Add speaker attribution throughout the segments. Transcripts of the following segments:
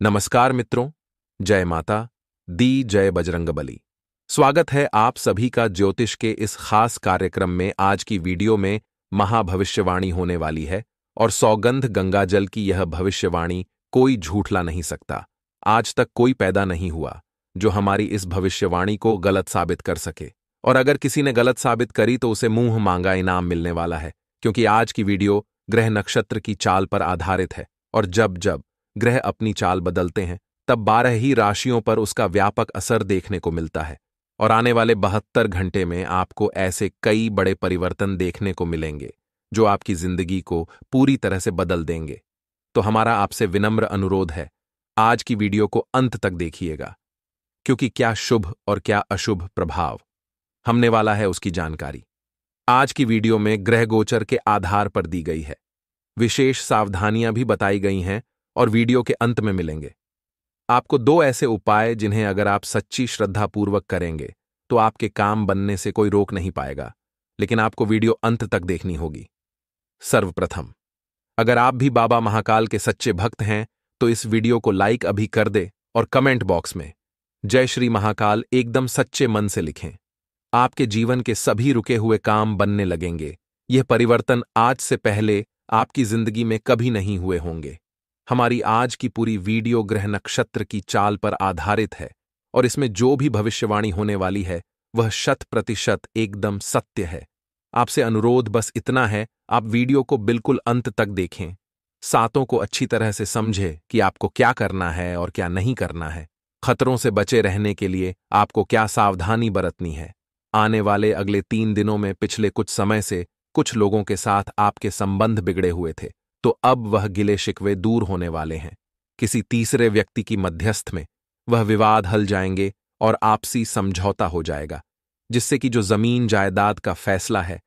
Speaker 1: नमस्कार मित्रों, जय माता दी जय बजरंगबली। स्वागत है आप सभी का ज्योतिष के इस खास कार्यक्रम में। आज की वीडियो में महाभविष्यवाणी होने वाली है और सौगंध गंगाजल की यह भविष्यवाणी कोई झूठला नहीं सकता। आज तक कोई पैदा नहीं हुआ जो हमारी इस भविष्यवाणी को गलत साबित कर सके, और अगर किसी ने गलत साबित करी तो उसे मुंह मांगा इनाम मिलने वाला है, क्योंकि आज की वीडियो ग्रह नक्षत्र की चाल पर आधारित है। और जब जब ग्रह अपनी चाल बदलते हैं तब 12 ही राशियों पर उसका व्यापक असर देखने को मिलता है, और आने वाले 72 घंटे में आपको ऐसे कई बड़े परिवर्तन देखने को मिलेंगे जो आपकी जिंदगी को पूरी तरह से बदल देंगे। तो हमारा आपसे विनम्र अनुरोध है, आज की वीडियो को अंत तक देखिएगा, क्योंकि क्या शुभ और क्या अशुभ प्रभाव हमने वाला है उसकी जानकारी आज की वीडियो में ग्रह गोचर के आधार पर दी गई है। विशेष सावधानियां भी बताई गई हैं और वीडियो के अंत में मिलेंगे। आपको 2 ऐसे उपाय जिन्हें अगर आप सच्ची श्रद्धापूर्वक करेंगे तो आपके काम बनने से कोई रोक नहीं पाएगा, लेकिन आपको वीडियो अंत तक देखनी होगी। सर्वप्रथम, अगर आप भी बाबा महाकाल के सच्चे भक्त हैं तो इस वीडियो को लाइक अभी कर दे और कमेंट बॉक्स में जय श्री महाकाल एकदम सच्चे मन से लिखें। आपके जीवन के सभी रुके हुए काम बनने लगेंगे। यह परिवर्तन आज से पहले आपकी जिंदगी में कभी नहीं हुए होंगे। हमारी आज की पूरी वीडियो ग्रह नक्षत्र की चाल पर आधारित है और इसमें जो भी भविष्यवाणी होने वाली है वह 100% एकदम सत्य है। आपसे अनुरोध बस इतना है, आप वीडियो को बिल्कुल अंत तक देखें, सातों को अच्छी तरह से समझें कि आपको क्या करना है और क्या नहीं करना है। खतरों से बचे रहने के लिए आपको क्या सावधानी बरतनी है। आने वाले अगले 3 दिनों में पिछले कुछ समय से कुछ लोगों के साथ आपके संबंध बिगड़े हुए थे, तो अब वह गिले शिकवे दूर होने वाले हैं। किसी तीसरे व्यक्ति की मध्यस्थ में वह विवाद हल जाएंगे और आपसी समझौता हो जाएगा, जिससे कि जो जमीन जायदाद का फैसला है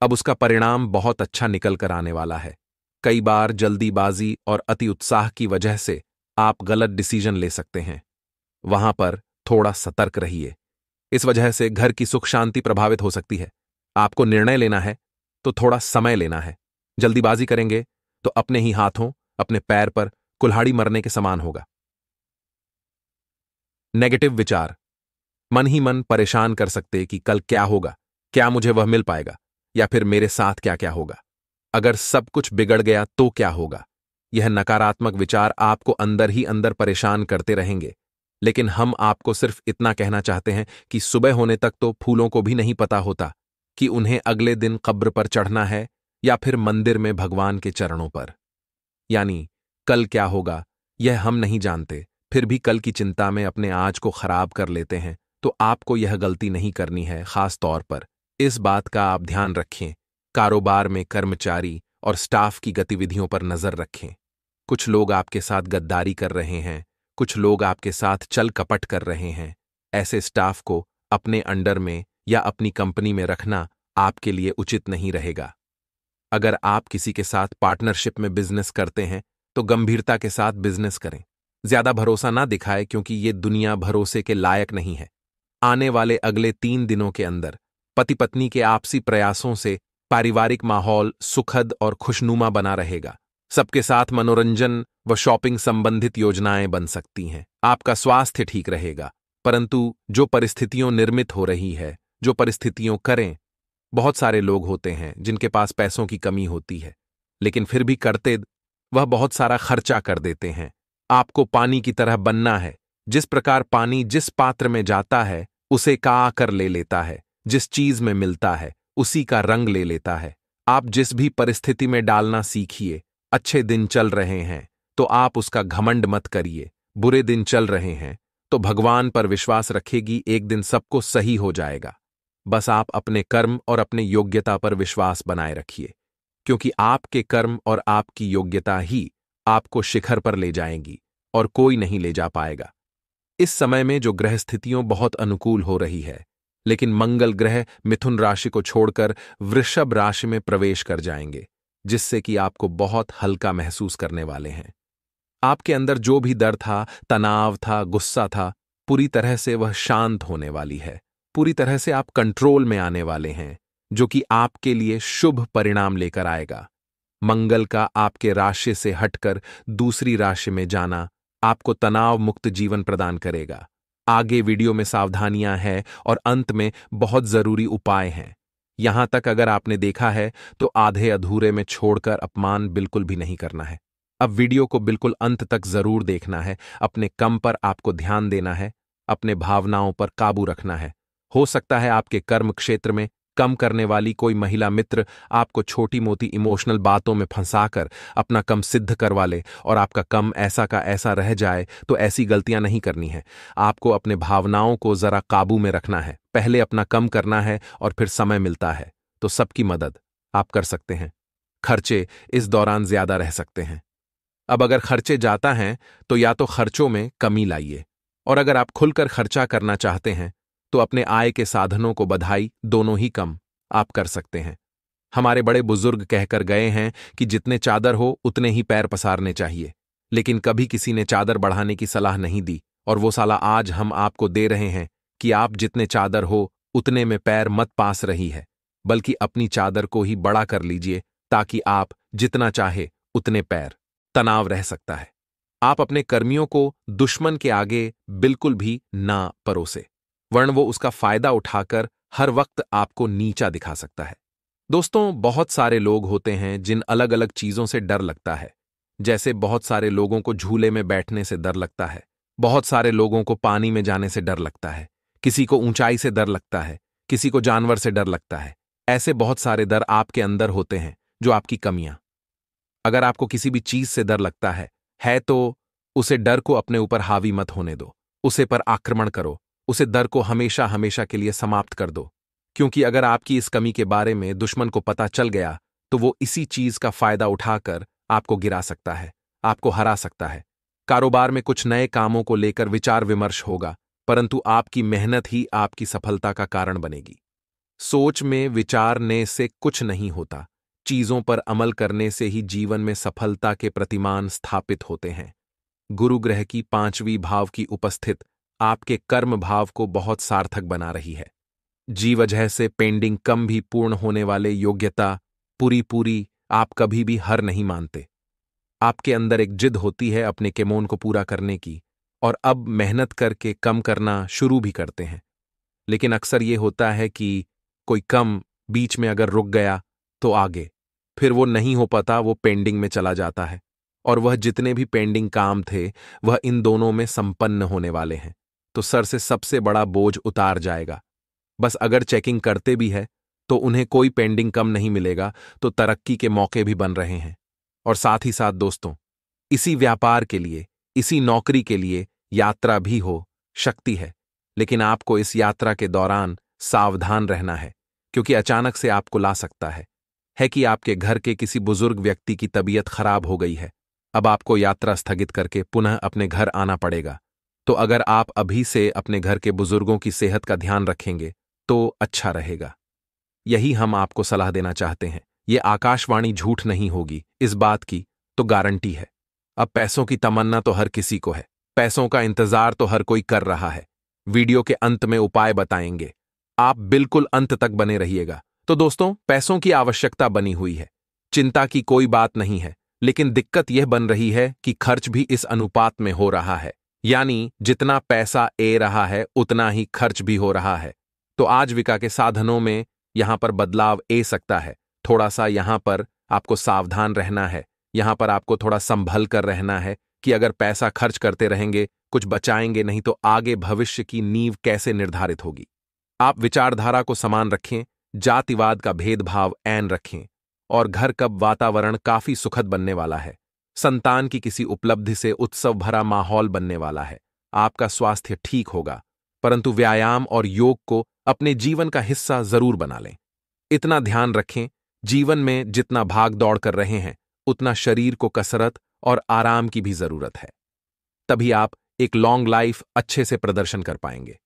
Speaker 1: अब उसका परिणाम बहुत अच्छा निकल कर आने वाला है। कई बार जल्दीबाजी और अति उत्साह की वजह से आप गलत डिसीजन ले सकते हैं, वहां पर थोड़ा सतर्क रहिए। इस वजह से घर की सुख शांति प्रभावित हो सकती है। आपको निर्णय लेना है तो थोड़ा समय लेना है। जल्दीबाजी करेंगे तो अपने ही हाथों अपने पैर पर कुल्हाड़ी मरने के समान होगा। नेगेटिव विचार मन ही मन परेशान कर सकते कि कल क्या होगा, क्या मुझे वह मिल पाएगा, या फिर मेरे साथ क्या क्या होगा, अगर सब कुछ बिगड़ गया तो क्या होगा। यह नकारात्मक विचार आपको अंदर ही अंदर परेशान करते रहेंगे। लेकिन हम आपको सिर्फ इतना कहना चाहते हैं कि सुबह होने तक तो फूलों को भी नहीं पता होता कि उन्हें अगले दिन कब्र पर चढ़ना है या फिर मंदिर में भगवान के चरणों पर। यानी कल क्या होगा यह हम नहीं जानते, फिर भी कल की चिंता में अपने आज को खराब कर लेते हैं। तो आपको यह गलती नहीं करनी है। खास तौर पर इस बात का आप ध्यान रखें, कारोबार में कर्मचारी और स्टाफ की गतिविधियों पर नजर रखें। कुछ लोग आपके साथ गद्दारी कर रहे हैं, कुछ लोग आपके साथ चल कपट कर रहे हैं। ऐसे स्टाफ को अपने अंडर में या अपनी कंपनी में रखना आपके लिए उचित नहीं रहेगा। अगर आप किसी के साथ पार्टनरशिप में बिजनेस करते हैं तो गंभीरता के साथ बिजनेस करें। ज्यादा भरोसा ना दिखाए, क्योंकि ये दुनिया भरोसे के लायक नहीं है। आने वाले अगले 3 दिनों के अंदर पति पत्नी के आपसी प्रयासों से पारिवारिक माहौल सुखद और खुशनुमा बना रहेगा। सबके साथ मनोरंजन व शॉपिंग संबंधित योजनाएं बन सकती हैं। आपका स्वास्थ्य ठीक रहेगा, परंतु जो परिस्थितियों निर्मित हो रही है, जो परिस्थितियों करें, बहुत सारे लोग होते हैं जिनके पास पैसों की कमी होती है, लेकिन फिर भी करते वह बहुत सारा खर्चा कर देते हैं। आपको पानी की तरह बनना है। जिस प्रकार पानी जिस पात्र में जाता है उसे का कर ले लेता है, जिस चीज में मिलता है उसी का रंग ले लेता है। आप जिस भी परिस्थिति में डालना सीखिए। अच्छे दिन चल रहे हैं तो आप उसका घमंड मत करिए। बुरे दिन चल रहे हैं तो भगवान पर विश्वास रखेगी, एक दिन सब कुछ सही हो जाएगा। बस आप अपने कर्म और अपने योग्यता पर विश्वास बनाए रखिए, क्योंकि आपके कर्म और आपकी योग्यता ही आपको शिखर पर ले जाएंगी और कोई नहीं ले जा पाएगा। इस समय में जो ग्रह स्थितियों बहुत अनुकूल हो रही है, लेकिन मंगल ग्रह मिथुन राशि को छोड़कर वृषभ राशि में प्रवेश कर जाएंगे, जिससे कि आपको बहुत हल्का महसूस करने वाले हैं। आपके अंदर जो भी डर था, तनाव था, गुस्सा था, पूरी तरह से वह शांत होने वाली है। पूरी तरह से आप कंट्रोल में आने वाले हैं, जो कि आपके लिए शुभ परिणाम लेकर आएगा। मंगल का आपके राशि से हटकर दूसरी राशि में जाना आपको तनाव मुक्त जीवन प्रदान करेगा। आगे वीडियो में सावधानियां हैं और अंत में बहुत जरूरी उपाय हैं। यहां तक अगर आपने देखा है तो आधे अधूरे में छोड़कर अपमान बिल्कुल भी नहीं करना है। अब वीडियो को बिल्कुल अंत तक जरूर देखना है। अपने कम पर आपको ध्यान देना है, अपने भावनाओं पर काबू रखना है। हो सकता है आपके कर्म क्षेत्र में कम करने वाली कोई महिला मित्र आपको छोटी मोटी इमोशनल बातों में फंसाकर अपना कम सिद्ध करवा ले और आपका कम ऐसा का ऐसा रह जाए। तो ऐसी गलतियां नहीं करनी है। आपको अपने भावनाओं को जरा काबू में रखना है। पहले अपना कम करना है और फिर समय मिलता है तो सबकी मदद आप कर सकते हैं। खर्चे इस दौरान ज्यादा रह सकते हैं। अब अगर खर्चे जाता है तो या तो खर्चों में कमी लाइए, और अगर आप खुलकर खर्चा करना चाहते हैं तो अपने आय के साधनों को बधाई दोनों ही कम आप कर सकते हैं। हमारे बड़े बुजुर्ग कहकर गए हैं कि जितने चादर हो उतने ही पैर पसारने चाहिए, लेकिन कभी किसी ने चादर बढ़ाने की सलाह नहीं दी। और वो सलाह आज हम आपको दे रहे हैं कि आप जितने चादर हो उतने में पैर मत पास रही है, बल्कि अपनी चादर को ही बड़ा कर लीजिए ताकि आप जितना चाहे उतने पैर। तनाव रह सकता है। आप अपने कर्मियों को दुश्मन के आगे बिल्कुल भी ना परोसे, वरन वो उसका फायदा उठाकर हर वक्त आपको नीचा दिखा सकता है। दोस्तों, बहुत सारे लोग होते हैं जिन अलग अलग चीजों से डर लगता है। जैसे बहुत सारे लोगों को झूले में बैठने से डर लगता है, बहुत सारे लोगों को पानी में जाने से डर लगता है, किसी को ऊंचाई से डर लगता है, किसी को जानवर से डर लगता है। ऐसे बहुत सारे डर आपके अंदर होते हैं जो आपकी कमियां। अगर आपको किसी भी चीज से डर लगता है तो उसे डर को अपने ऊपर हावी मत होने दो। उसे पर आक्रमण करो। उसे डर को हमेशा हमेशा के लिए समाप्त कर दो। क्योंकि अगर आपकी इस कमी के बारे में दुश्मन को पता चल गया तो वो इसी चीज का फायदा उठाकर आपको गिरा सकता है, आपको हरा सकता है। कारोबार में कुछ नए कामों को लेकर विचार विमर्श होगा, परंतु आपकी मेहनत ही आपकी सफलता का कारण बनेगी। सोच में विचारने से कुछ नहीं होता, चीजों पर अमल करने से ही जीवन में सफलता के प्रतिमान स्थापित होते हैं। गुरु ग्रह की 5वीं भाव की उपस्थित आपके कर्म भाव को बहुत सार्थक बना रही है। जी वजह से पेंडिंग कम भी पूर्ण होने वाले योग्यता पूरी आप कभी भी हार नहीं मानते। आपके अंदर एक जिद होती है अपने केमोन को पूरा करने की, और अब मेहनत करके कम करना शुरू भी करते हैं। लेकिन अक्सर ये होता है कि कोई कम बीच में अगर रुक गया तो आगे फिर वो नहीं हो पाता, वो पेंडिंग में चला जाता है। और वह जितने भी पेंडिंग काम थे वह इन दोनों में संपन्न होने वाले हैं, तो सर से सबसे बड़ा बोझ उतार जाएगा। बस अगर चेकिंग करते भी है तो उन्हें कोई पेंडिंग कम नहीं मिलेगा, तो तरक्की के मौके भी बन रहे हैं। और साथ ही साथ दोस्तों, इसी व्यापार के लिए, इसी नौकरी के लिए यात्रा भी हो शक्ति है। लेकिन आपको इस यात्रा के दौरान सावधान रहना है, क्योंकि अचानक से आपको ला सकता है कि आपके घर के किसी बुजुर्ग व्यक्ति की तबीयत खराब हो गई है। अब आपको यात्रा स्थगित करके पुनः अपने घर आना पड़ेगा। तो अगर आप अभी से अपने घर के बुजुर्गों की सेहत का ध्यान रखेंगे तो अच्छा रहेगा। यही हम आपको सलाह देना चाहते हैं। ये आकाशवाणी झूठ नहीं होगी, इस बात की तो गारंटी है। अब पैसों की तमन्ना तो हर किसी को है, पैसों का इंतजार तो हर कोई कर रहा है। वीडियो के अंत में उपाय बताएंगे, आप बिल्कुल अंत तक बने रहिएगा। तो दोस्तों, पैसों की आवश्यकता बनी हुई है, चिंता की कोई बात नहीं है। लेकिन दिक्कत यह बन रही है कि खर्च भी इस अनुपात में हो रहा है, यानी जितना पैसा ए रहा है उतना ही खर्च भी हो रहा है। तो आजीविका के साधनों में यहां पर बदलाव ए सकता है। थोड़ा सा यहां पर आपको सावधान रहना है, यहां पर आपको थोड़ा संभल कर रहना है कि अगर पैसा खर्च करते रहेंगे, कुछ बचाएंगे नहीं, तो आगे भविष्य की नींव कैसे निर्धारित होगी। आप विचारधारा को समान रखें, जातिवाद का भेदभाव ऐन रखें, और घर का वातावरण काफी सुखद बनने वाला है। संतान की किसी उपलब्धि से उत्सव भरा माहौल बनने वाला है। आपका स्वास्थ्य ठीक होगा, परंतु व्यायाम और योग को अपने जीवन का हिस्सा जरूर बना लें। इतना ध्यान रखें, जीवन में जितना भाग दौड़ कर रहे हैं उतना शरीर को कसरत और आराम की भी जरूरत है। तभी आप एक लॉन्ग लाइफ अच्छे से प्रदर्शन कर पाएंगे।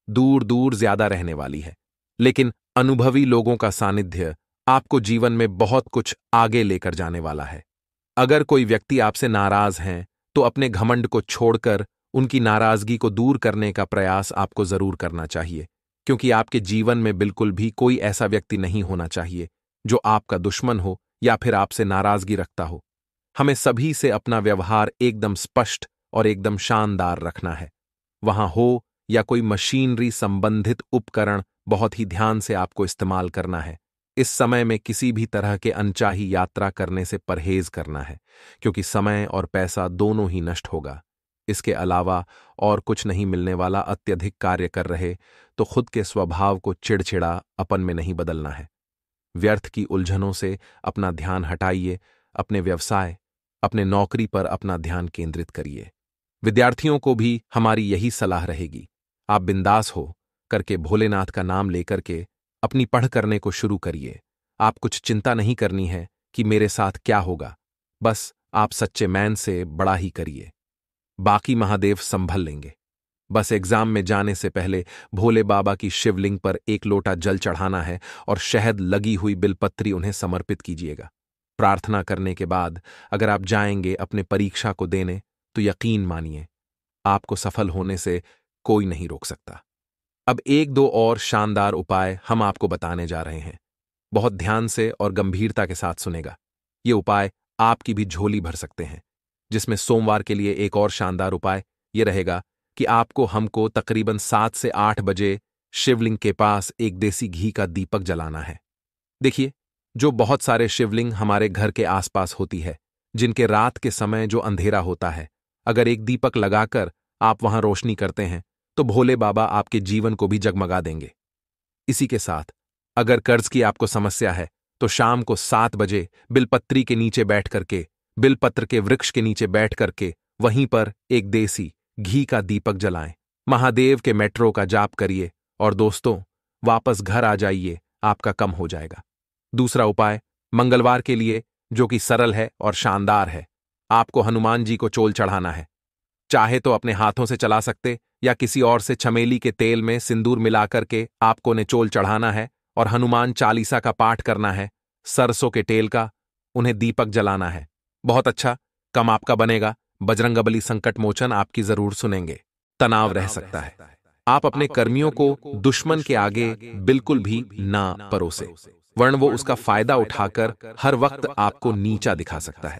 Speaker 1: दूर दूर ज्यादा रहने वाली है, लेकिन अनुभवी लोगों का सानिध्य आपको जीवन में बहुत कुछ आगे लेकर जाने वाला है। अगर कोई व्यक्ति आपसे नाराज हैं तो अपने घमंड को छोड़कर उनकी नाराजगी को दूर करने का प्रयास आपको जरूर करना चाहिए, क्योंकि आपके जीवन में बिल्कुल भी कोई ऐसा व्यक्ति नहीं होना चाहिए जो आपका दुश्मन हो या फिर आपसे नाराजगी रखता हो। हमें सभी से अपना व्यवहार एकदम स्पष्ट और एकदम शानदार रखना है। वहां हो या कोई मशीनरी संबंधित उपकरण, बहुत ही ध्यान से आपको इस्तेमाल करना है। इस समय में किसी भी तरह के अनचाही यात्रा करने से परहेज करना है, क्योंकि समय और पैसा दोनों ही नष्ट होगा। इसके अलावा और कुछ नहीं मिलने वाला अत्यधिक कार्य कर रहे तो खुद के स्वभाव को चिड़चिड़ा अपन में नहीं बदलना है। व्यर्थ की उलझनों से अपना ध्यान हटाइए, अपने व्यवसाय, अपने नौकरी पर अपना ध्यान केंद्रित करिए। विद्यार्थियों को भी हमारी यही सलाह रहेगी। आप बिंदास हो करके भोलेनाथ का नाम लेकर के अपनी पढ़ करने को शुरू करिए। आप कुछ चिंता नहीं करनी है कि मेरे साथ क्या होगा, बस आप सच्चे मैन से बड़ा ही करिए। बाकी महादेव संभल लेंगे। बस एग्जाम में जाने से पहले भोले बाबा की शिवलिंग पर एक लोटा जल चढ़ाना है और शहद लगी हुई बिलपत्री उन्हें समर्पित कीजिएगा। प्रार्थना करने के बाद अगर आप जाएंगे अपने परीक्षा को देने, तो यकीन मानिए आपको सफल होने से कोई नहीं रोक सकता। अब एक दो और शानदार उपाय हम आपको बताने जा रहे हैं। बहुत ध्यान से और गंभीरता के साथ सुनेगा। ये उपाय आपकी भी झोली भर सकते हैं। जिसमें सोमवार के लिए एक और शानदार उपाय यह रहेगा कि आपको हमको तकरीबन 7 से 8 बजे शिवलिंग के पास एक देसी घी का दीपक जलाना है। देखिए, जो बहुत सारे शिवलिंग हमारे घर के आसपास होती है, जिनके रात के समय जो अंधेरा होता है, अगर एक दीपक लगाकर आप वहां रोशनी करते हैं तो भोले बाबा आपके जीवन को भी जगमगा देंगे। इसी के साथ अगर कर्ज की आपको समस्या है तो शाम को 7 बजे बिलपत्री के नीचे बैठ करके, बिलपत्र के वृक्ष के नीचे बैठ करके वहीं पर एक देसी घी का दीपक जलाएं। महादेव के मेट्रो का जाप करिए और दोस्तों वापस घर आ जाइए, आपका कम हो जाएगा। दूसरा उपाय मंगलवार के लिए, जो कि सरल है और शानदार है। आपको हनुमान जी को चोल चढ़ाना है। चाहे तो अपने हाथों से चला सकते या किसी और से चमेली के तेल में सिंदूर मिलाकर के आपको ने चोल चढ़ाना है और हनुमान चालीसा का पाठ करना है, सरसों के तेल का, उन्हें दीपक जलाना है। बहुत अच्छा, कम आपका बनेगा। बजरंगबली संकट मोचन आपकी जरूर सुनेंगे। तनाव रह सकता है। आप अपने कर्मियों को दुश्मन के आगे बिल्कुल भी ना परोसे, वरन वो उसका फायदा उठाकर हर वक्त आपको नीचा दिखा सकता है।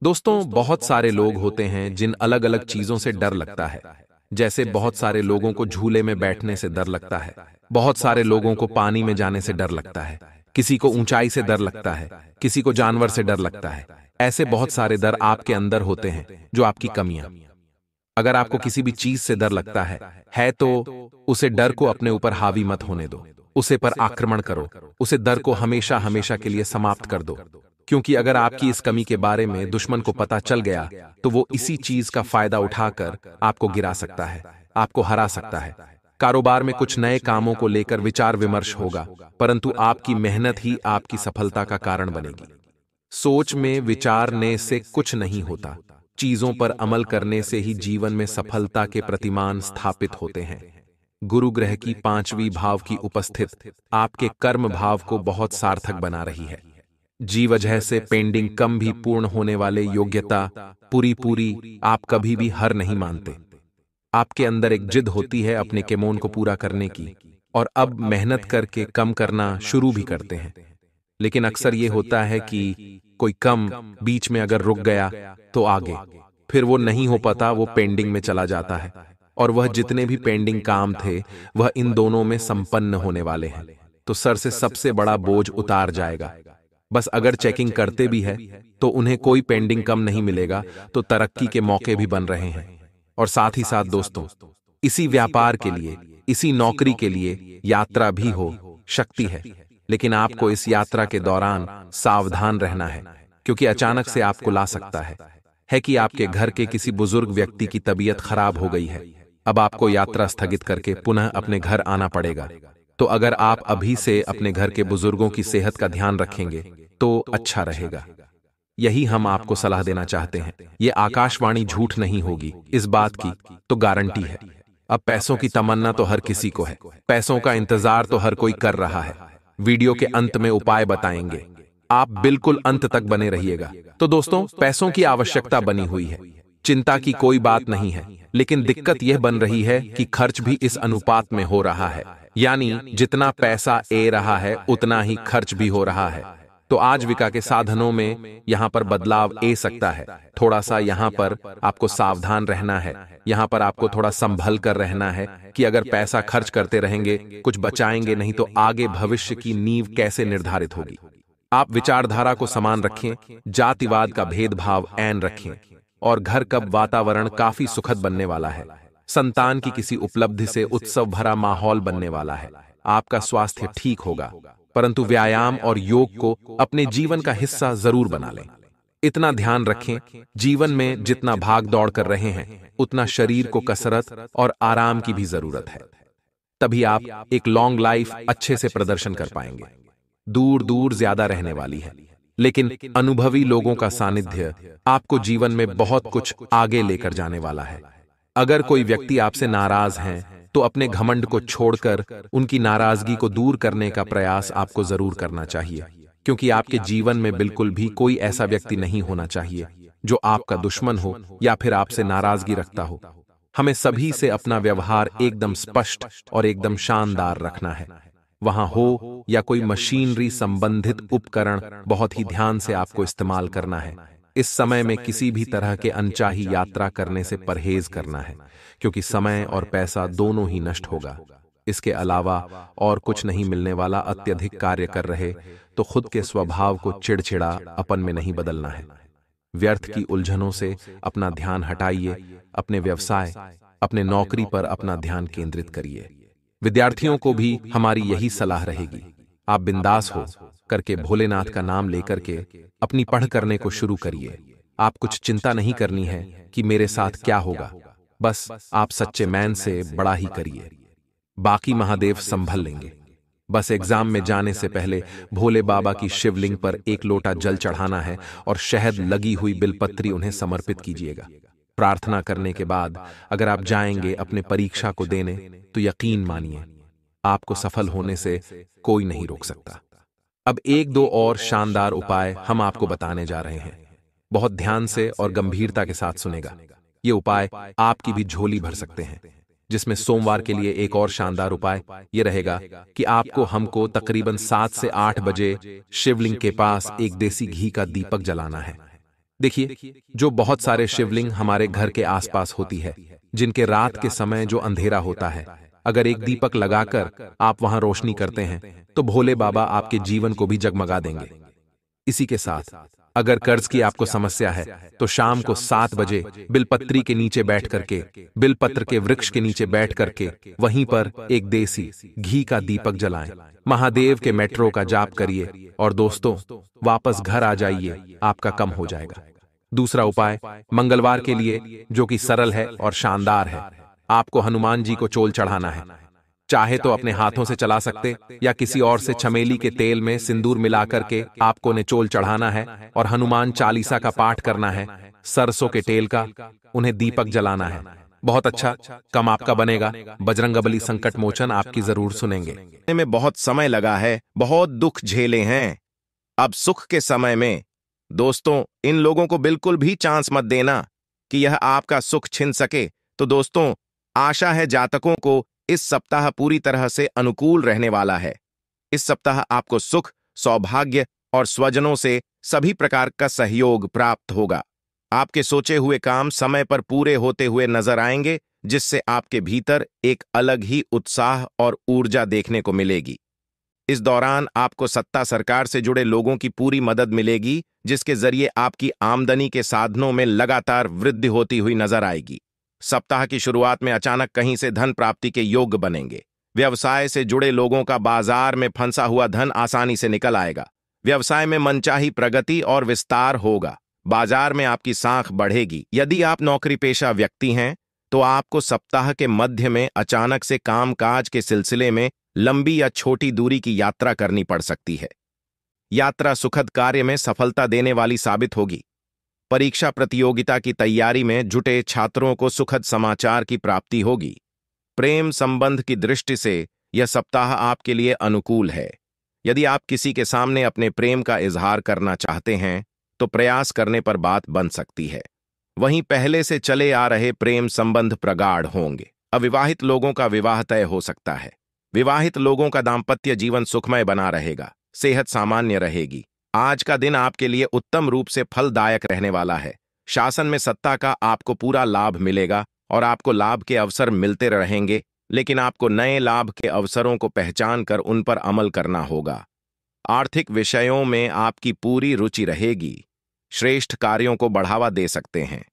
Speaker 1: दोस्तों, बहुत सारे लोग होते हैं जिन अलग अलग चीजों से डर लगता है। जैसे बहुत सारे लोगों को झूले में बैठने से डर लगता है, बहुत सारे लोगों को पानी में जाने से डर लगता है, किसी को ऊंचाई से डर लगता है, किसी को जानवर से डर लगता है। ऐसे बहुत सारे डर आपके अंदर होते हैं जो आपकी कमियां। अगर आपको किसी भी चीज से डर लगता है तो उसे डर को अपने ऊपर हावी मत होने दो, उसे पर आक्रमण करो, उसे डर को हमेशा हमेशा के लिए समाप्त कर दो। क्योंकि अगर आपकी इस कमी के बारे में दुश्मन को पता चल गया तो वो इसी चीज का फायदा उठाकर आपको गिरा सकता है, आपको हरा सकता है। कारोबार में कुछ नए कामों को लेकर विचार विमर्श होगा, परंतु आपकी मेहनत ही आपकी सफलता का कारण बनेगी। सोच में विचारने से कुछ नहीं होता, चीजों पर अमल करने से ही जीवन में सफलता के प्रतिमान स्थापित होते हैं। गुरु ग्रह की 5वीं भाव की उपस्थित आपके कर्म भाव को बहुत सार्थक बना रही है। जी वजह से पेंडिंग कम भी पूर्ण होने वाले योग्यता पूरी आप कभी भी हार नहीं मानते। आपके अंदर एक जिद होती है अपने केमोन को पूरा करने की, और अब मेहनत करके कम करना शुरू भी करते हैं। लेकिन अक्सर ये होता है कि कोई कम बीच में अगर रुक गया तो आगे फिर वो नहीं हो पाता, वो पेंडिंग में चला जाता है। और वह जितने भी पेंडिंग काम थे वह इन दोनों में संपन्न होने वाले हैं, तो सर से सबसे बड़ा बोझ उतार जाएगा। बस अगर चेकिंग करते भी है तो उन्हें कोई पेंडिंग कम नहीं मिलेगा, तो तरक्की के मौके भी बन रहे हैं। और साथ ही साथ दोस्तों, इसी व्यापार के लिए, इसी नौकरी के लिए यात्रा भी हो शक्ति है, लेकिन आपको इस यात्रा के दौरान सावधान रहना है, क्योंकि अचानक से आपको ला सकता है कि आपके घर के किसी बुजुर्ग व्यक्ति की तबीयत खराब हो गई है। अब आपको यात्रा स्थगित करके पुनः अपने घर आना पड़ेगा। तो अगर आप अभी से अपने घर के बुजुर्गों की सेहत का ध्यान रखेंगे तो अच्छा रहेगा। यही हम आपको सलाह देना चाहते हैं। ये आकाशवाणी झूठ नहीं होगी, इस बात की तो गारंटी है। अब पैसों की तमन्ना तो हर किसी को है, पैसों का इंतजार तो हर कोई कर रहा है। वीडियो के अंत में उपाय बताएंगे, आप बिल्कुल अंत तक बने रहिएगा। तो दोस्तों, पैसों की आवश्यकता बनी हुई है, चिंता की कोई बात नहीं है, लेकिन दिक्कत यह बन रही है कि खर्च भी इस अनुपात में हो रहा है, यानी जितना पैसा ए रहा है उतना ही खर्च भी हो रहा है। तो आजीविका के साधनों में यहाँ पर बदलाव आ सकता है। थोड़ा सा यहाँ पर आपको सावधान रहना है। यहाँ पर आपको थोड़ा संभल कर रहना है कि अगर पैसा खर्च करते रहेंगे, कुछ बचाएंगे नहीं, तो आगे भविष्य की नींव कैसे निर्धारित होगी। आप विचारधारा को समान रखें, जातिवाद का भेदभाव ऐन रखें, और घर का वातावरण काफी सुखद बनने वाला है। संतान की किसी उपलब्धि से उत्सव भरा माहौल बनने वाला है। आपका स्वास्थ्य ठीक होगा, परंतु व्यायाम और योग को अपने जीवन का हिस्सा जरूर बना लें। इतना ध्यान रखें, जीवन में जितना भाग दौड़ कर रहे हैं, उतना शरीर को कसरत और आराम की भी जरूरत है। तभी आप एक लॉन्ग लाइफ अच्छे से प्रदर्शन कर पाएंगे। दूर दूर ज्यादा रहने वाली है, लेकिन अनुभवी लोगों का सानिध्य आपको जीवन में बहुत कुछ आगे लेकर जाने वाला है। अगर कोई व्यक्ति आपसे नाराज हैं, तो अपने घमंड को छोड़कर उनकी नाराजगी को दूर करने का प्रयास आपको जरूर करना चाहिए, क्योंकि आपके जीवन में बिल्कुल भी कोई ऐसा व्यक्ति नहीं होना चाहिए जो आपका दुश्मन हो या फिर आपसे नाराजगी रखता हो। हमें सभी से अपना व्यवहार एकदम स्पष्ट और एकदम शानदार रखना है। वहां हो या कोई मशीनरी संबंधित उपकरण, बहुत ही ध्यान से आपको इस्तेमाल करना है। इस समय में किसी भी तरह के अनचाही यात्रा करने से परहेज करना है, क्योंकि समय और पैसा दोनों ही नष्ट होगा। इसके अलावा और कुछ नहीं मिलने वाला। अत्यधिक कार्य कर रहे तो खुद के स्वभाव को चिड़चिड़ा अपन में नहीं बदलना है। व्यर्थ की उलझनों से अपना ध्यान हटाइए, अपने व्यवसाय, अपने नौकरी पर अपना ध्यान केंद्रित करिए। विद्यार्थियों को भी हमारी यही सलाह रहेगी, आप बिंदास हो करके भोलेनाथ का नाम लेकर के अपनी पढ़ करने को शुरू करिए। आप कुछ चिंता नहीं करनी है कि मेरे साथ क्या होगा, बस आप सच्चे मैन से बड़ा ही करिए, बाकी महादेव संभल लेंगे। बस एग्जाम में जाने से पहले भोले बाबा की शिवलिंग पर एक लोटा जल चढ़ाना है और शहद लगी हुई बिलपत्री उन्हें समर्पित कीजिएगा। प्रार्थना करने के बाद अगर आप जाएंगे अपने परीक्षा को देने, तो यकीन मानिए आपको सफल होने से कोई नहीं रोक सकता। अब एक दो और शानदार उपाय हम आपको बताने जा रहे हैं। बहुत ध्यान से और गंभीरता के साथ सुनेगा। ये उपाय आपकी भी झोली भर सकते हैं। जिसमें सोमवार के लिए एक और शानदार उपाय ये रहेगा कि आपको हमको तकरीबन 7 से 8 बजे शिवलिंग के पास एक देसी घी का दीपक जलाना है। देखिए, जो बहुत सारे शिवलिंग हमारे घर के आसपास होती है, जिनके रात के समय जो अंधेरा होता है, अगर एक दीपक लगाकर आप वहां रोशनी करते हैं, तो भोले बाबा आपके जीवन को भी जगमगा देंगे। इसी के साथ अगर कर्ज की आपको समस्या है, तो शाम को 7 बजे बिलपत्री के नीचे बैठ करके, बिलपत्र के वृक्ष के नीचे बैठ करके वहीं पर एक देसी घी का दीपक जलाएं, महादेव के मेट्रो का जाप करिए और दोस्तों वापस घर आ जाइए, आपका कम हो जाएगा। दूसरा उपाय मंगलवार के लिए, जो कि सरल है और शानदार है, आपको हनुमान जी को चोल चढ़ाना है। चाहे तो अपने हाथों से चला सकते या किसी और से चमेली के तेल में सिंदूर मिलाकर के आपको ने चोल चढ़ाना है और हनुमान चालीसा का पाठ करना है, सरसों के तेल का, उन्हें दीपक जलाना है। बहुत अच्छा कम आपका बनेगा। बजरंगबली संकट मोचन आपकी जरूर सुनेंगे।
Speaker 2: में बहुत समय लगा है, बहुत दुख झेले हैं। अब सुख के समय में दोस्तों इन लोगों को बिल्कुल भी चांस मत देना कि यह आपका सुख छीन सके। तो दोस्तों आशा है जातकों को इस सप्ताह पूरी तरह से अनुकूल रहने वाला है। इस सप्ताह आपको सुख, सौभाग्य और स्वजनों से सभी प्रकार का सहयोग प्राप्त होगा। आपके सोचे हुए काम समय पर पूरे होते हुए नजर आएंगे, जिससे आपके भीतर एक अलग ही उत्साह और ऊर्जा देखने को मिलेगी। इस दौरान आपको सत्ता सरकार से जुड़े लोगों की पूरी मदद मिलेगी, जिसके जरिए आपकी आमदनी के साधनों में लगातार वृद्धि होती हुई नजर आएगी। सप्ताह की शुरुआत में अचानक कहीं से धन प्राप्ति के योग बनेंगे। व्यवसाय से जुड़े लोगों का बाजार में फंसा हुआ धन आसानी से निकल आएगा। व्यवसाय में मनचाही प्रगति और विस्तार होगा। बाजार में आपकी साख बढ़ेगी। यदि आप नौकरी पेशा व्यक्ति हैं, तो आपको सप्ताह के मध्य में अचानक से कामकाज के सिलसिले में लंबी या छोटी दूरी की यात्रा करनी पड़ सकती है। यात्रा सुखद कार्य में सफलता देने वाली साबित होगी। परीक्षा प्रतियोगिता की तैयारी में जुटे छात्रों को सुखद समाचार की प्राप्ति होगी। प्रेम संबंध की दृष्टि से यह सप्ताह आपके लिए अनुकूल है। यदि आप किसी के सामने अपने प्रेम का इजहार करना चाहते हैं, तो प्रयास करने पर बात बन सकती है। वहीं पहले से चले आ रहे प्रेम संबंध प्रगाढ़ होंगे। अविवाहित लोगों का विवाह तय हो सकता है। विवाहित लोगों का दाम्पत्य जीवन सुखमय बना रहेगा। सेहत सामान्य रहेगी। आज का दिन आपके लिए उत्तम रूप से फलदायक रहने वाला है। शासन में सत्ता का आपको पूरा लाभ मिलेगा और आपको लाभ के अवसर मिलते रहेंगे, लेकिन आपको नए लाभ के अवसरों को पहचान कर उन पर अमल करना होगा। आर्थिक विषयों में आपकी पूरी रुचि रहेगी। श्रेष्ठ कार्यों को बढ़ावा दे सकते हैं।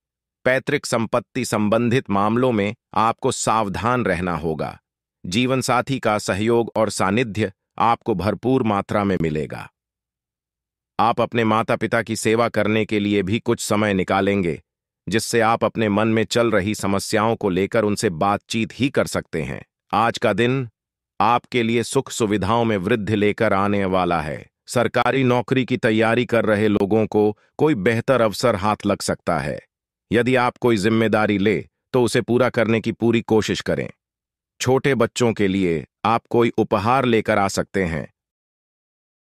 Speaker 2: पैतृक संपत्ति संबंधित मामलों में आपको सावधान रहना होगा। जीवन साथी का सहयोग और सानिध्य आपको भरपूर मात्रा में मिलेगा। आप अपने माता पिता की सेवा करने के लिए भी कुछ समय निकालेंगे, जिससे आप अपने मन में चल रही समस्याओं को लेकर उनसे बातचीत ही कर सकते हैं। आज का दिन आपके लिए सुख सुविधाओं में वृद्धि लेकर आने वाला है। सरकारी नौकरी की तैयारी कर रहे लोगों को कोई बेहतर अवसर हाथ लग सकता है। यदि आप कोई जिम्मेदारी ले तो उसे पूरा करने की पूरी कोशिश करें। छोटे बच्चों के लिए आप कोई उपहार लेकर आ सकते हैं,